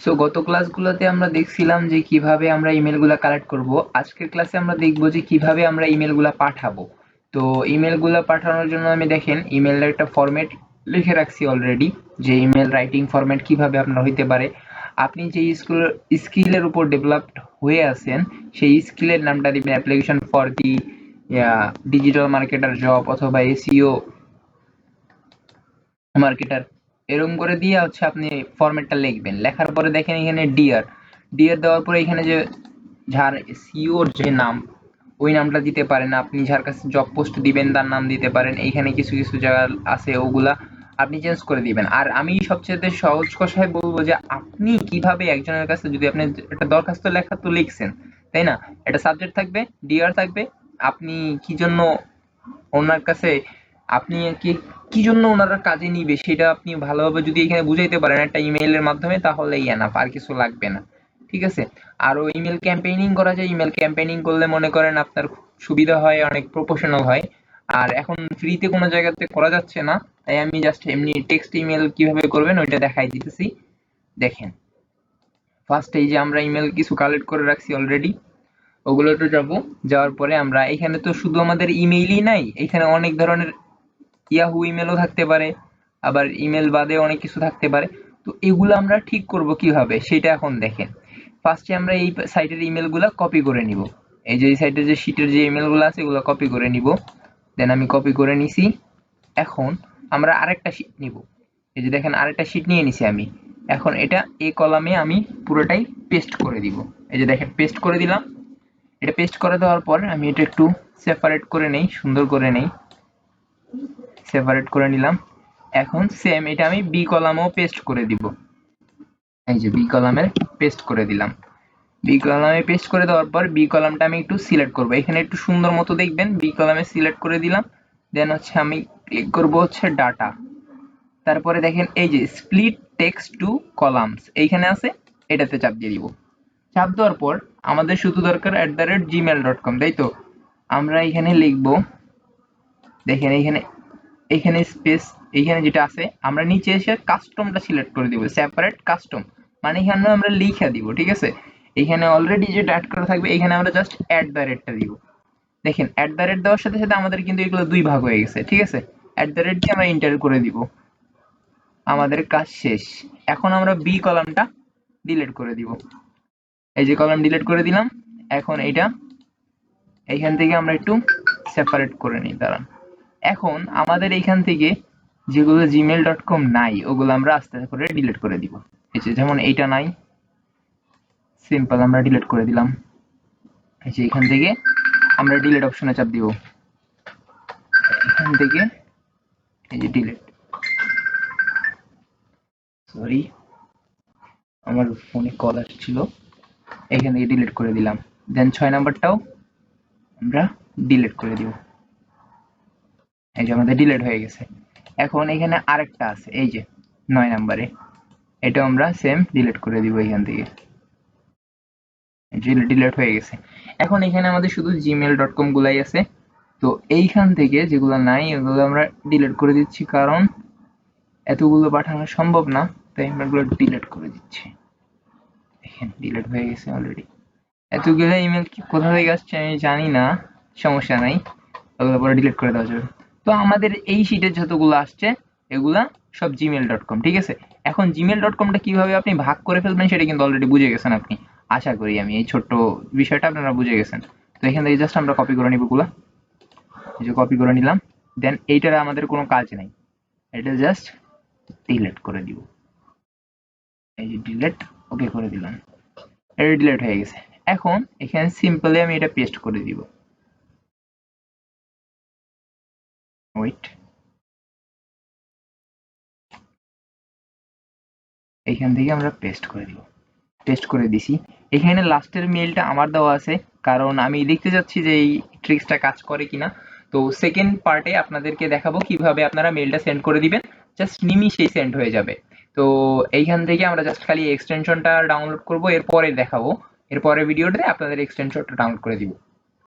So গত ক্লাসগুলোতে আমরা দেখছিলাম যে কিভাবে আমরা ইমেলগুলা কালেক্ট করব। আজকের ক্লাসে আমরা দেখব যে কিভাবে আমরা ইমেলগুলা পাঠাবো। তো ইমেলগুলা পাঠানোর জন্য আমি দেখেন ইমেলের একটা ফরম্যাট লিখে রাখছি অলরেডি, যে ইমেল রাইটিং ফরম্যাট কিভাবে আপনার হইতে পারে। আপনি যে স্কিলের উপর ডেভেলপড হয়ে আছেন সেই স্কিলের নামটা দিবেন application for the digital marketer job অথবা এসইও মার্কেটার, এরকম করে দিয়ে হচ্ছে আপনি ফরম্যাটটা লিখবেন। লেখার পরে দেখেন এখানে ডিয়ার ডিয়ার দেওয়ার পরে এখানে যে যার সিওর যে নাম ওই নামটা দিতে পারেন। আপনি যার কাছে জব পোস্ট দিবেন তার নাম দিতে পারেন। এইখানে কিছু কিছু জায়গা আছে ওগুলা আপনি চেঞ্জ করে দিবেন। আর আমি সবচেয়ে সহজ কথায় বলবো যে আপনি কিভাবে একজনের কাছে, যদি আপনি একটা দরখাস্ত লেখা তো লিখছেন তাই না, একটা সাবজেক্ট থাকবে, ডিয়ার থাকবে, আপনি কি জন্য ওনার কাছে, আপনি কি কি জন্য ওনারা কাজে নিবে সেটা আপনি ভালোভাবে যদি এখানে বুঝাইতে পারেন একটা ইমেইলের মাধ্যমে, তাহলেই এনাফ, আর কিছু লাগবে না। ঠিক আছে। আরো ইমেল ক্যাম্পেইনিং করা যায়। ইমেল ক্যাম্পেইনিং করলে মনে করেন আপনার সুবিধা হয়, অনেক প্রফেশনাল হয়। আর এখন ফ্রিতে কোনো জায়গাতে করা যাচ্ছে না, তাই আমি জাস্ট এমনি টেক্সট ইমেল কিভাবে করবেন ওইটা দেখাই দিতেছি। দেখেন, ফার্স্ট এই যে আমরা ইমেল কিছু কালেক্ট করে রাখছি অলরেডি, ওগুলোতে যাব। যাওয়ার পরে আমরা এখানে তো শুধু আমাদের ইমেইলই নাই, এখানে অনেক ধরনের ইয়াহু ইমেলও থাকতে পারে, আবার ইমেল বাদে অনেক কিছু থাকতে পারে। তো এগুলো আমরা ঠিক করব কিভাবে সেটা এখন দেখেন। ফার্স্টে আমরা এই সাইটের ইমেলগুলো কপি করে নিব। এই যে এই সাইটের যে শিটের যে ইমেলগুলো আছে এগুলো কপি করে নিব। দেন আমি কপি করে নিছি। এখন আমরা আরেকটা শিট নিব। এই যে দেখেন আরেকটা শিট নিয়ে নিছি আমি। এখন এটা এই কলামে আমি পুরোটাই পেস্ট করে দিব। এই যে দেখেন পেস্ট করে দিলাম। এটা পেস্ট করে দেওয়ার পর আমি এটা একটু সেপারেট করে নেই, সুন্দর করে নেই, সেপারেট করে নিলাম। এখন সেম এটা আমি বি কলামেও পেস্ট করে দিব। এই যে বি কলামে পেস্ট করে দিলাম। বি কলামে পেস্ট করে দেওয়ার পর বি কলামটা আমি একটু সিলেক্ট করব। এখানে একটু সুন্দর মতো দেখবেন, বি কলামে সিলেক্ট করে দিলাম। দেন হচ্ছে আমি ক্লিক করব হচ্ছে ডাটা। তারপরে দেখেন এই যে স্প্লিট টেক্সট টু কলামস এইখানে আছে, এটাতে চাপ দিয়ে দিব। চাপ দেওয়ার পর আমাদের শুধু দরকার @gmail.com, তাই তো। আমরা এখানে লিখবো, দেখেন এইখানে এইখানে স্পেস, এইখানে যেটা আছে আমরা নিচে এসে কাস্টমটা সিলেক্ট করে দিব, সেপারেট কাস্টম, মানে এখানে আমরা লিখে দিব। ঠিক আছে। এখানে অলরেডি যেটা অ্যাড করা থাকবে এখানে আমরা জাস্ট @টা দিব। দেখেন দেওয়ার সাথে সাথে আমাদের কিন্তু এগুলো দুই ভাগ হয়ে গেছে। ঠিক আছে। দিয়ে আমরা এন্টার করে দিব, আমাদের কাজ শেষ। এখন আমরা বি কলামটা ডিলিট করে দিব। এই যে কলাম ডিলিট করে দিলাম। এখন এইটা এইখান থেকে আমরা একটু সেপারেট করে নিই, দাঁড়ান। এখন আমাদের এইখান থেকে যেগুলো gmail.com নাই ওগুলো আমরা আস্তে আস্তে করে ডিলিট করে দিব। এই যে যেমন এইটা নাই, সিম্পল আমরা ডিলিট করে দিলাম। এই যে এখান থেকে আমরা ডিলিট অপশনে চাপ দিব, এখান থেকে এই যে ডিলিট, সরি আমার ফোনে কল আসছিল, এখান থেকে ডিলিট করে দিলাম। দেন 6 নাম্বারটাও আমরা ডিলিট করে দিব। এই যে আমাদের ডিলিট হয়ে গেছে। এখন এখানে আরেকটা আছে এই যে 9 নাম্বারে, এটা আমরা সেম ডিলিট করে দিব এখান থেকে। ডিলিট হয়ে গেছে। এখন এখানে আমাদের শুধু gmail.com গুলাই আছে। তো এইখান থেকে যেগুলো নাই এগুলো আমরা ডিলিট করে দিচ্ছি, কারণ এতগুলো পাঠানো সম্ভব না, তাই আমরা এগুলো ডিলিট করে দিচ্ছি। দেখেন ডিলিট হয়ে গেছে অলরেডি। এতগুলো ইমেল কি কোথা থেকে আসছে আমি জানি না, সমস্যা নাই, ওগুলো পরে ডিলিট করে দেওয়া যাবে। তো আমাদের এই শিটে যতগুলো আসছে এগুলা সব gmail.com। ঠিক আছে। এখন gmail.comটা কিভাবে আপনি ভাগ করে ফেলবেন সেটা কিন্তু অলরেডি বুঝে গেছেন আপনি, আশা করি আমি এই ছোট্ট বিষয়টা আপনারা বুঝে গেছেন। তো এখান থেকে জাস্ট আমরা কপি করে নিব গুলা, এই যে কপি করে নিলাম। দেন এইটার আমাদের কোনো কাজ নাই, এটা জাস্ট ডিলিট করে দিব। এই যে ডিলিট, ওকে করে দিলাম, এটা ডিলিট হয়ে গেছে। এখন এখানে সিম্পলি আমি এটা পেস্ট করে দিব। ওয়েট, এইখান থেকে আমরা পেস্ট করে দিব। পেস্ট করে দিছি। এখানে লাস্টের মেইলটা আমার দেওয়া আছে, কারণ আমি দেখতে যাচ্ছি যে এই ট্রিক্সটা কাজ করে কিনা। তো সেকেন্ড পার্টে আপনাদেরকে দেখাবো কিভাবে আপনারা মেইলটা সেন্ড করে দিবেন, জাস্ট নিমিশেই সেন্ড হয়ে যাবে। তো এইখান থেকে আমরা জাস্ট খালি এক্সটেনশনটা ডাউনলোড করব, এরপরে দেখাবো, এরপরে ভিডিওতে আপনাদের এক্সটেনশনটা ডাউনলোড করে দিব।